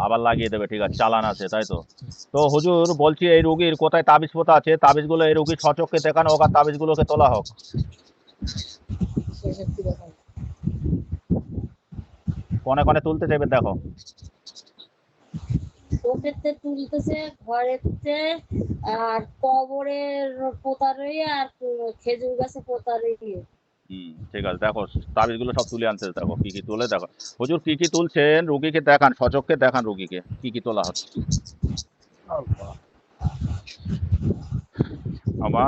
আবার লাগিয়ে দেবে। ঠিক আছে, চালান আছে, তাই তো? তো হুজুর বলছি, এই রোগীর কোথায় তাবিজ পোতা আছে? তাবিজগুলো এই রোগীর সচক্ষে দেখানো হোক, আর তাবিজগুলোকে তোলা হোক। কনে কনে তুলতে চাইবে, দেখো। চোখেতে তুলতেছে, ঘরেতে, আর কবরের পোতা রয়ে, আর খেজুর গাছে পোতা রয়ে। ঠিক আছে, দেখো তাবিজগুলো সব তুলে আনতে দেখো, কি কি তোলে দেখো। হুজুর কি কি তুলছেন রোগীকে দেখান, সচক্ষে দেখান রোগীকে কি কি তোলা হচ্ছে। আমা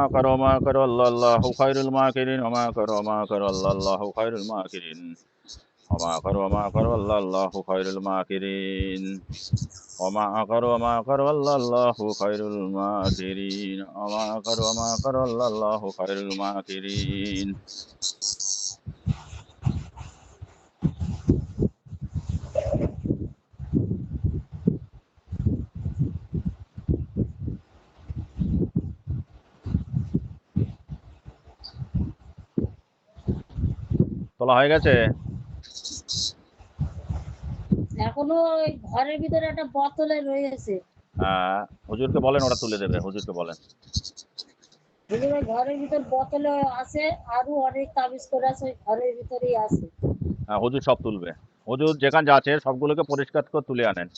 করো আল্লাহু খায়রুল মাকিরিন, আমা করো আল্লাহু খায়রুল মাকিরিন, আমা করো আল্লাহু খায়রুল মাকিরিন, আমা করো আল্লাহু খায়রুল মাকিরিন, আমা করো আল্লাহু খায়রুল মাকিরিন। তোলা হয়ে গেছে। এখনো ওই ঘরের ভিতরে একটা বোতলে রয়েছে। হ্যাঁ, হুজুরকে বলেন ওরা তুলে দেবে, হুজুরকে বলেন। ঘরের ভিতর বোতলে আছে, আরো অনেক তাবিজ করে আছে ঘরের ভিতরেই আছে। হ্যাঁ, হুজুর সব তুলবে। হুজুর যেখানে যা আছে সবগুলোকে পরিষ্কার করে তুলে আনেন।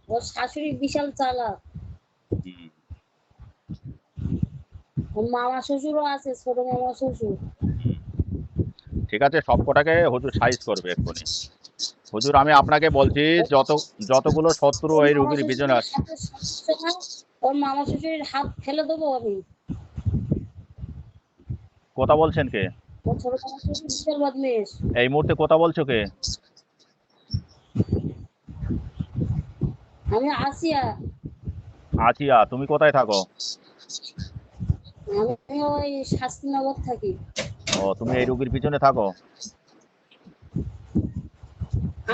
ওর শাশুড়ি বিশাল চালাক। ওর মামা শ্বশুরও আছে, ছোট মামা শ্বশুর। ঠিক আছে, সব কটাকে হুজুর সাইজ করবে এক্ষুনি। হুজুর আমি আপনাকে বলছি যতগুলো শত্রু ওর এই মামা রোগীর পিছনে শ্বশুরের আছে। হাতের সমস্যা, ওর মামা শ্বশুরের হাত ফেলে দেবো আমি। কথা বলছেন কে? ওর ছোট মামা শ্বশুর বিশাল বদমেশ। এই মুহূর্তে কথা বলছো কে? আমি আসিয়া, আছিয়া, তুমি কোথায় থাকো? আমি ওই শাস্তিনগর থাকি। ও, তুমি এই রোগীর পিছনে থাকো?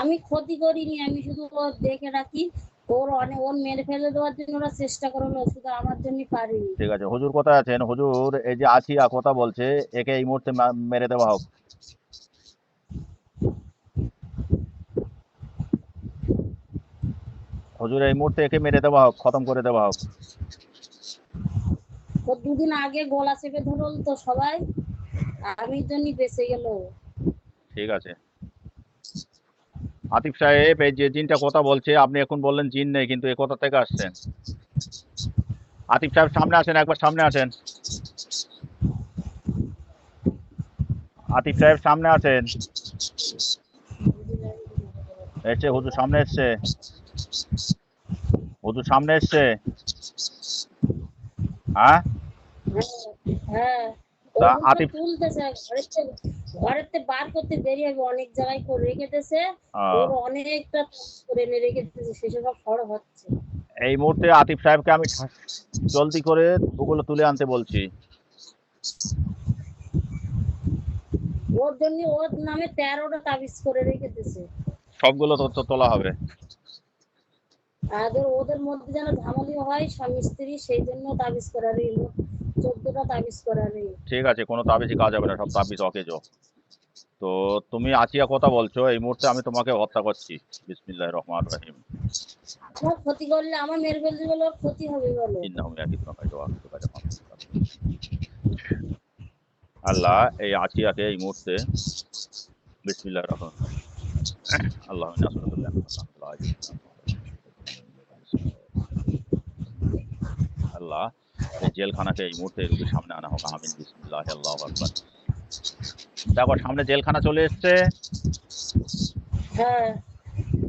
আমি ক্ষতি করিনি, আমি শুধু ওর দেখে রাখি। ওর মেরে ফেলে দেওয়ার জন্য ওরা চেষ্টা করলো, শুধু আমার জন্য পারিনি। ঠিক আছে, হুজুর কোথায় আছেন? হুজুর এই যে আছিয়া কথা বলছে, একে এই মুহূর্তে মেরে দেওয়া হোক। হুজুর এই মুহূর্তে একে মেরে দেওয়া হোক, খতম করে দেওয়া হোক। ওর দুদিন আগে গলা চেপে ধরল তো সবাই, আমি জন্য বেঁচে গেল। ঠিক আছে আতিফ সাহেব, এই যে জিনটা কথা বলছে, আপনি এখন বললেন জিন নেই, কিন্তু এ কোথা থেকে আসছেন? আতিফ সাহেব সামনে আসেন, একবার সামনে আসেন। আতিফ সাহেব সামনে আসেন। এসছে হুজুর, সামনে এসছে। হুজুর সামনে এসছে। হ্যাঁ হ্যাঁ, তা ওগুলো আতিফ তুলতেছে ঘরেতে বার করতে দেরি হবে, অনেক জায়গায় করে রেখে দিয়েছে। ওর অনেকটা করে এনে রেখে দিয়েছে, সেসব ফড় হচ্ছে। এই মুহূর্তে আতিফ সাহেবকে আমি জলদি করে ওগুলো তুলে আনতে বলছি। ওর জন্য ওর নামে 13টা তাবিজ করে রেখে দিয়েছে। সবগুলো তথ্য তোলা হবে। আর ওদের মধ্যে যেন ঝামেলি হয় স্বামী স্ত্রী, সেই জন্য তাবিজ করার 14টা তাবিজ করার। ঠিক আছে, কোনো তাবিজই কাজ হবে না, সব তাবিজ অকেজো। তো তুমি আছিয়া কথা বলছো, এই মুহূর্তে আমি তোমাকে হত্যা করছি। বিসমিল্লাহির রহমানির রহিম। আমার ক্ষতি করলে আমার মেরে ফেলতে গেলে ওর ক্ষতি হবে বলো। ইন্নাহুম ইয়াকিতুনা কাইদা ওয়া আকিদু কাইদা ফাহুম। আল্লাহ এই আছিয়াকে এই মুহূর্তে বিসমিল্লাহির রহমানির রহিম। আল্লাহুম্মা ইন্নী আসআলুকা বিআন্না আল্লাহ এই জেলখানাকে এই মুহূর্তে রোগীর সামনে আনা হোক। আমিন বিসমিল্লাহ আল্লাহু আকবার। দেখো সামনে জেলখানা চলে এসছে। হ্যাঁ,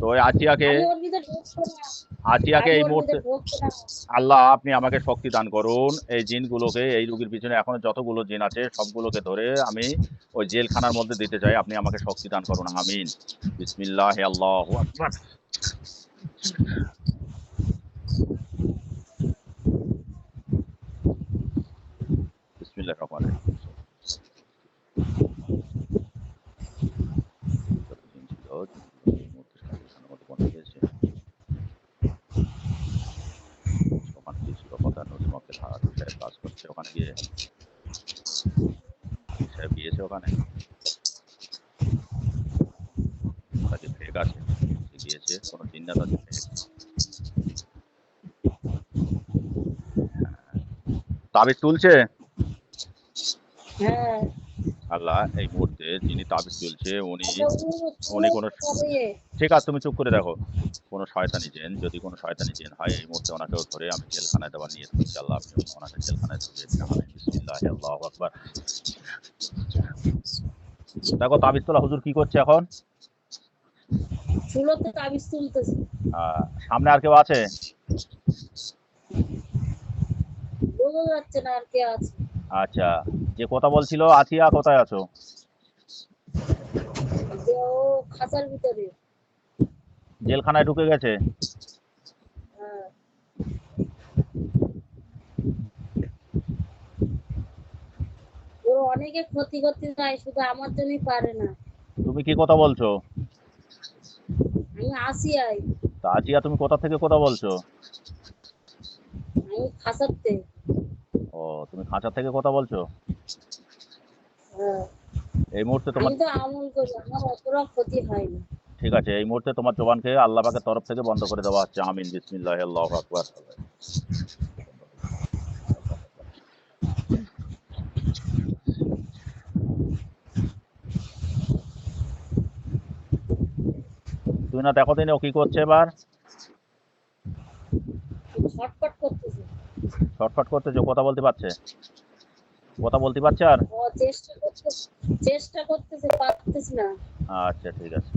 তো ওই আছিয়াকে আমি ওর ভিতরে ঢুকবো না, এই ওর মুহূর্তে ভিতরে ঢুকবো না। আল্লাহ আপনি আমাকে শক্তি দান করুন। এই জিনগুলোকে, এই রোগীর পিছনে এখনো যতগুলো জিন আছে সবগুলোকে ধরে আমি ওই জেলখানার মধ্যে দিতে চাই। আপনি আমাকে শক্তি দান করুন। আমিন বিসমিল্লাহ আল্লাহু আকবার। বিসমিল্লাহির রহমানির রহিম। যত জিন ছিল এই মুহূর্তে জেলখানার মধ্যে বন্দি হয়েছে। ওখানে গিয়েছিল কথা নজরুলকে আতিফ সাহেব কাজ করছে, ওখানে গিয়ে আতিফ সাহেব গিয়েছে ওখানে। তাকে ফেক আছে, সে গিয়েছে, কোনো জিন্নাত আছে ফেক। তাবিজ তুলছে। হ্যাঁ, আল্লাহ এই মুহূর্তে যিনি তাবিজ তুলছে উনি কোনো হবে। ঠিক আছে, তুমি চুপ করে দেখো। কোনো শয়তানি জিন, যদি কোনো শয়তানি জিন হয় এই মুহূর্তে ওনাকেও ধরে আমি জেলখানায় দেওয়ার নিয়ত করছি। আল্লাহ আপনি ওনাকে জেলখানায় ঢুকিয়ে দিন। আমিন বিসমিল্লাহ আল্লাহু আকবার। দেখো তাবিজ তোলা হুজুর কি করছে এখন। চুলোতে তাবিজ তুলতেছে। সামনে আর কেউ আছে? বোঝা যাচ্ছে না আর কে আছে। আচ্ছা, যে কথা বলছিল আছিয়া, কোথায় আছো? যে ও খাঁচার ভিতরে। জেলখানায় ঢুকে গেছে। হ্যাঁ, ওর অনেকে ক্ষতি করতে চায়, শুধু আমার জন্যই পারে না। তুমি কি কথা বলছো? আমি আসিয়াই, তা আছিয়া তুমি কোথা থেকে কথা বলছো? আমি খাঁচাতে। ও, তুমি খাঁচা থেকে কথা বলছো। হ্যাঁ, এই মুহূর্তে তোমার আমি তো আমল করি, আমার অতটা ক্ষতি হয় না। ঠিক আছে, এই মুহূর্তে তোমার জবানকে আল্লাহ পাকের তরফ থেকে বন্ধ করে দেওয়া হচ্ছে। আমিন বিসমিল্লাহ আল্লাহু আকবার। তুই না দেখো দিন ও কি করছে এবার। ছটফট করতেছে। শর্টকাট করতেছে, কথা বলতে পারছে? কথা বলতে পারছে আর? ও চেষ্টা করতেছে, পারতেছে না। আচ্ছা ঠিক আছে।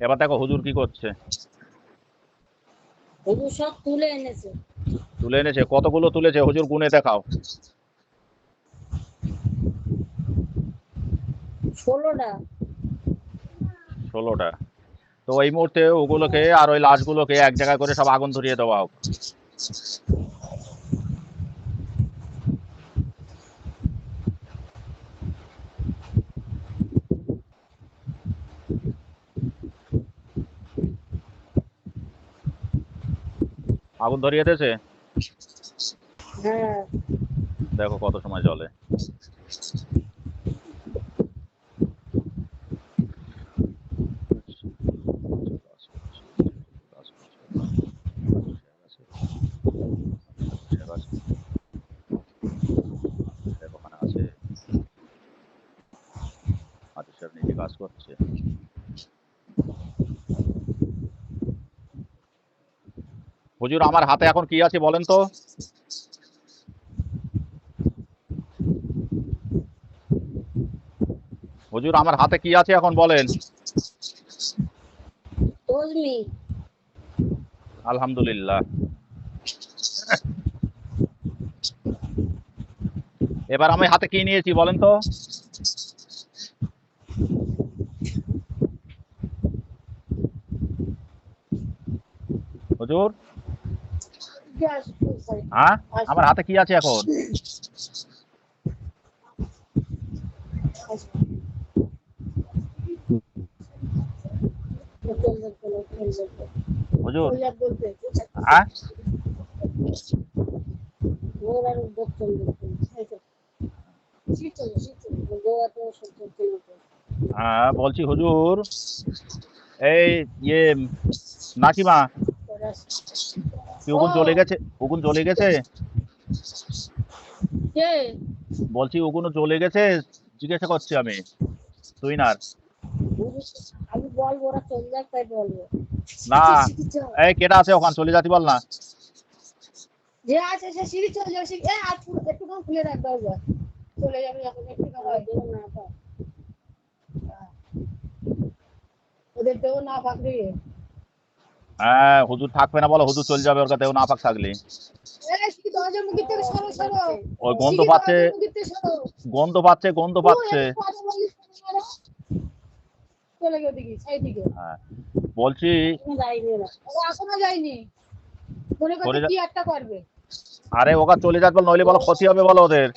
এবার দেখো হুজুর কি করছে। হুজুর সব তুলে এনেছে। তুলে এনেছে, কতগুলো তুলেছে হুজুর গুনে দেখাও। 16টা। 16টা। তো এই মুহূর্তে ওগুলোকে আর ওই লাশগুলোকে এক জায়গায় করে সব আগুন ধরিয়ে দেওয়া হোক। আগুন ধরিয়ে দিয়েছে, হ্যাঁ, দেখো কত সময় জ্বলে। ওখানে আছে, হাতির সাহেব নিজে কাজ করছে। হুজুর আমার হাতে এখন কি আছে বলেন তো? হুজুর আমার হাতে কি আছে এখন বলেন? তজমি। আলহামদুলিল্লাহ। এবার আমি হাতে কি নিয়েছি বলেন তো? হুজুর গ্যাস হ্যাঁ, আমার হাতে কি আছে এখন? হুজুর বলতে হ্যাঁ, ওর আর বোতল হ্যাঁ বলছি হুজুর, এই ইয়ে নাকিমা কি উগুন জ্বলে গেছে? উগুন জ্বলে গেছে কে বলছি, উগুন জ্বলে গেছে জিজ্ঞাসা করছি আমি, তুই না? আমি বলবো, ওরা চলে যাক তাই বলবো। না, এই কেটা আছে ওখানে, চলে যাতি বল না। যে আছে সে সিঁড়ি চলে যাবে, একটু খুলে রাখ দরজা, চলে যাবে এখন একটু না পায়। ওদের দেও না পাকড়ি। হ্যাঁ হুজুর থাকবে না বলো, হুজুর চলে যাবে ওর কাছে না পাক থাকলে। কি দরজা মুখের থেকে সরো সরো, ওই গন্ধ পাচ্ছে, মুখের থেকে সরো, গন্ধ পাচ্ছে, গন্ধ পাচ্ছে। চলে গেছে দিকে সাইড দিকে। হ্যাঁ বলছি, এখনো যায়নি ওরা। ওরা এখনো যায়নি, মনে করছে কি একটা করবে। আরে ওরা চলে যাক বল, নইলে বলো ক্ষতি হবে বলো ওদের।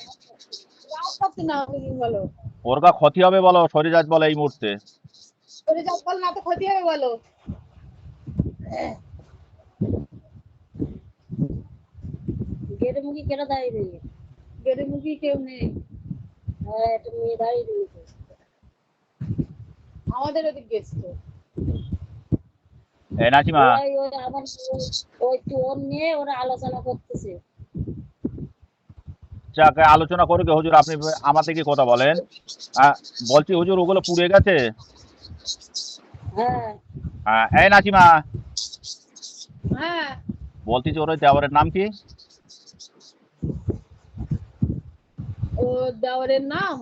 রাত করতে না তুমি বলো, ওর গা ক্ষতি হবে বলো, সরে যাক বলো এই মুহূর্তে। চলে যাও বল, না তো ক্ষতি হবে বলো। গেটে মুখে কেটে দাঁড়িয়ে রয়েছে। গেটে মুখি কেউ নেই, হ্যাঁ, একটা মেয়ে দাঁড়িয়ে রয়েছে। আমাদের ওদিক গেছে তো। এই নাচিমা, ওই আমার ওই ওর নিয়ে ওরা আলোচনা করতেছে। যাকে আলোচনা করুক হুজুর, আপনি আমার থেকে কথা বলেন। বলছি হুজুর ওগুলো পুড়ে গেছে। হ্যাঁ, এই নাচিমা, হ্যাঁ বলছি যে ওর ওই দেওয়ারের নাম কি? ও দেওয়ারের নাম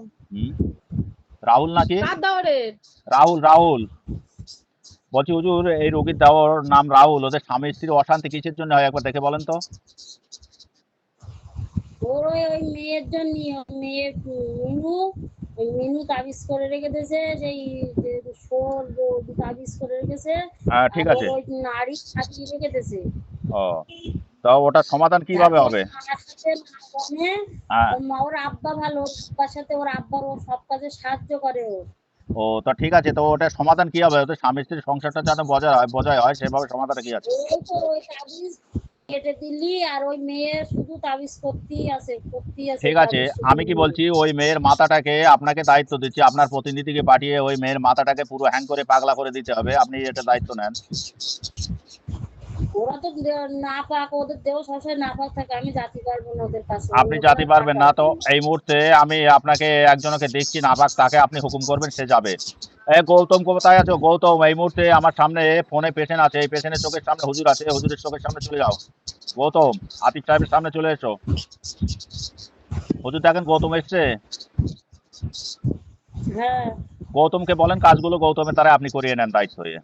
রাহুল নাকি? কার দেওয়ারের? রাহুল, রাহুল। বলছি হুজুর এই রোগীর দেওয়ার নাম রাহুল, ওদের স্বামী স্ত্রীর অশান্তি কিসের জন্য হয় একবার দেখে বলেন তো। ওর ওই মেয়ের জন্য, মেয়ে মিনু, ওই মিনু তাবিজ করে রেখে দিয়েছে, সেই সোর তাবিজ করে রেখেছে। ঠিক আছে। ওই নারী সাজিয়ে রেখে দিয়েছে। ও, তো ওটা সমাধান কিভাবে হবে? ওর আব্বা ভালো, আব্বার সাথে ওর আব্বার ওর সব কাজে সাহায্য করে ও। ও তো ঠিক আছে, তো ওটা সমাধান কি হবে? ওদের স্বামী স্ত্রীর সংসারটা যেন বজায় হয় সেভাবে সমাধান কি আছে? ওই তো ওই তাবিজ কেটে দিলি, আর ওই মেয়ে শুধু তাবিজ করতেই আছে। ঠিক আছে, আমি কি বলছি, ওই মেয়ের মাথাটাকে আপনাকে দায়িত্ব দিচ্ছি, আপনার প্রতিনিধিকে পাঠিয়ে ওই মেয়ের মাথাটাকে পুরো হ্যাং করে পাগলা করে দিতে হবে, আপনি এটা দায়িত্ব নেন। ওরা তো না পাক, ওদের দেহ সবসময় না পাক থাকে, আমি যেতে পারবো না ওদের কাছে। আপনি যেতে পারবেন না? তো এই মুহূর্তে আমি আপনাকে একজনকে দেখছি না পাক, তাকে আপনি হুকুম করবেন, সে যাবে। গৌতম কোথায় আছো? গৌতম, এই মুহূর্তে আমার সামনে ফোনে পেশেন্ট আছে, এই পেশেন্টের চোখের সামনে হুজুর আছে, হুজুরের চোখের সামনে চলে যাও। গৌতম, আতিফ সাহেবের সামনে চলে এসো। হুজুর দেখেন গৌতম এসছে। হ্যাঁ, গৌতমকে বলেন কাজগুলো গৌতমের দ্বারা আপনি করিয়ে নেন দায়িত্ব হয়ে।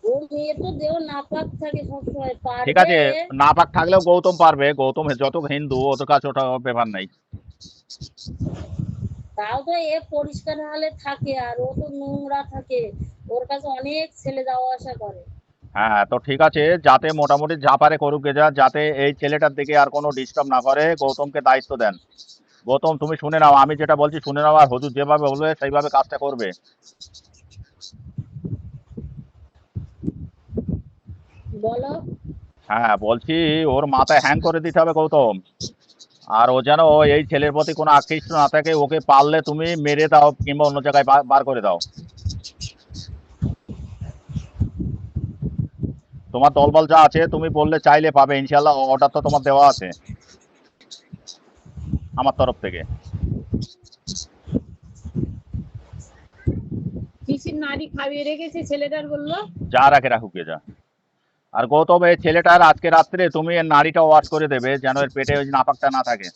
ও মেয়ে তো দেহ নাপাক থাকে সবসময়, ঠিক পারবে। আছে, না পাক থাকলেও গৌতম পারবে, গৌতম যত হিন্দু ওদের কাছে ওটা ব্যাপার নাই। তাও তো এ পরিষ্কার হলে থাকে, আর ও তো নোংরা থাকে, ওর কাছে অনেক ছেলে যাওয়া আসা করে। হ্যাঁ, তো ঠিক আছে, যাতে মোটামুটি যা পারে করুক গে যা, যাতে এই ছেলেটার দিকে আর কোনো ডিস্টার্ব না করে, গৌতমকে দায়িত্ব দেন। গৌতম তুমি শুনে নাও, আমি যেটা বলছি শুনে নাও, আর হুজুর যেভাবে বলবে সেইভাবে কাজটা করবে। বলো। হ্যাঁ বলছি, ওর মাথায় হ্যাং করে দিতে হবে গৌতম। আর ও যেন এই ছেলের প্রতি কোনো আকৃষ্ট না থাকে, ওকে পারলে তুমি মেরে দাও কিংবা অন্য জায়গায় বার করে দাও। তোমার দলবল যা আছে তুমি বললে চাইলে পাবে ইনশাল্লাহ, অর্ডার তো তোমার দেওয়া আছে আমার তরফ থেকে। কিসের নারী খাইয়ে রেখেছে ছেলেটার বললো? যা রাখে রাখুক গে যা। আর গৌতম এই ছেলেটার আজকে রাত্রে তুমি এর নাড়িটা ওয়াশ করে দেবে, যেন এর পেটে ওই নাপাকটা না থাকে।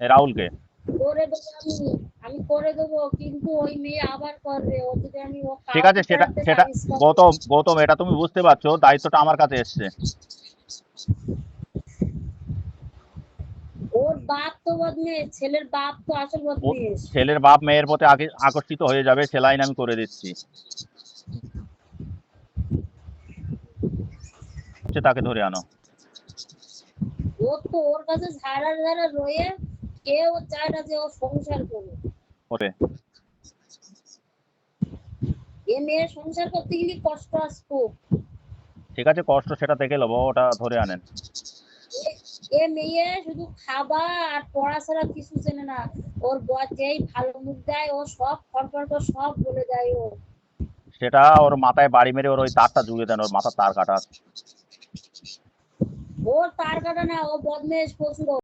রাহুলকে করে দেবো আমি, আমি করে দেবো, কিন্তু ওই মেয়ে আবার করবে, ও যদি আমি ও ঠিক আছে, খাওয়াতে সেটা চাইতে সেটা চাইস করবে। গৌতম এটা তুমি বুঝতে পারছো, দায়িত্বটা আমার কাছে এসছে। ওর বাপ তো বদমেশ, ছেলের বাপ তো আসল বদমেশ। ছেলের বাপ মেয়ের প্রতি আকর্ষিত হয়ে যাবে, সেলাইন আমি করে দিচ্ছি, তাকে ধরে আনো। ও তো ওর কাছে ঝাড়া ঝাড়া রয়ে কেউ চায় না যে ও সংসার করবে। ওরে এ মেয়ে সংসার করতে গেলে কষ্ট আসতো। ঠিক আছে, কষ্ট সেটা দেখে নেবো, ওটা ধরে আনেন। এ মেয়ে শুধু খাবা আর পড়াশোনা কিছু চেনে না। ওর যেই ভালো মুখ দেয় ও সব ফরফর করে সব বলে দেয় ও। সেটা ওর মাথায় বাড়ি মেরে ওর ওই তারটা জুড়ে দেন, ওর মাথার তার কাটা। ওর তার কাটা না, ও বদমেশ প্রচুর।